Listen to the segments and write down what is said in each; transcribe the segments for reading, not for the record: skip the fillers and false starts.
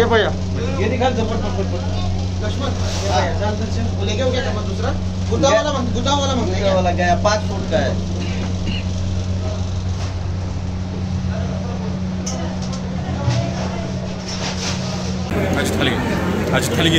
ये भैया ये निकाल जबर पट लक्ष्मण बोले क्या हो गया दूसरा गुड्डा वाला गया 5 फुट का है। आज थाली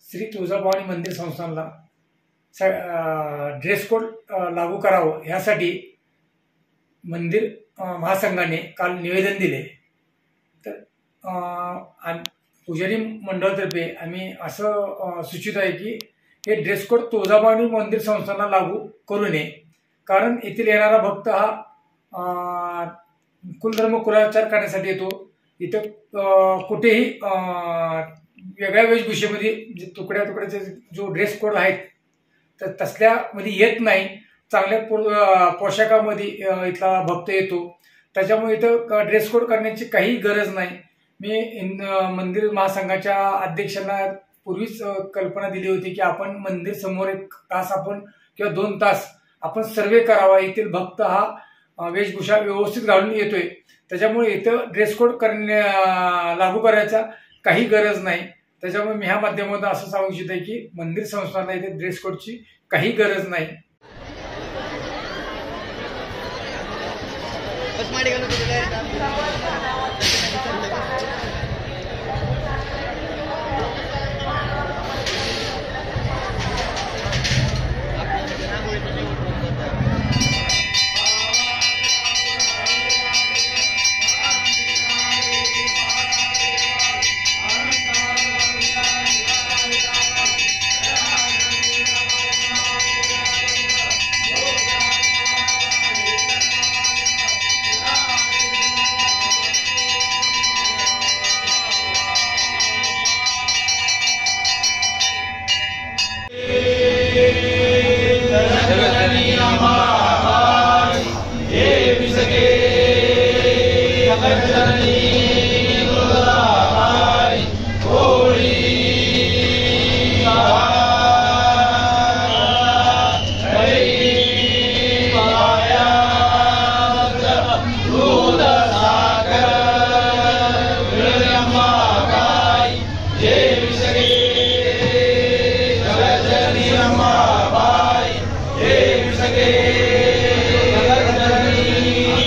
श्री तुळजाभवानी मंदिर संस्थानला ड्रेस कोड लागू करावं यासाठी मंदिर महासंघाने काल निवेदन दिले। तर पुजारी मंडळातर्फे आम्ही असं सूचित आहे की हे ड्रेस कोड तुळजाभवानी मंदिर संस्थानला लागू करू नये, कारण येथील येणारा भक्त हा कुलधर्म कुलाचार करण्यासाठी येतो। इथं कुठेही वेगळ्या वेशभूषेमध्ये तुकड्याचे जो ड्रेस कोड आहेत तर तसल्यामध्ये येत नाही, चांगल्या पोशाखामध्ये इथला भक्त येतो। त्याच्यामुळे इथं ड्रेस कोड करण्याची काही गरज नाही। मी मंदिर महासंघाच्या अध्यक्षांना पूर्वीच कल्पना दिली होती की आपण मंदिर समोर 1 तास आपण किंवा 2 तास आपण सर्वे करावा, येथील भक्त हा वेशभूषा व्यवस्थित घालून येतोय, त्याच्यामुळे इथं ड्रेस कोड लागू करायचा काही गरज नाही। त्याच्यामुळे मी ह्या माध्यमातून असं सांगू इच्छित आहे की मंदिर संस्थांना इथे ड्रेस कोडची काही गरज नाही। जय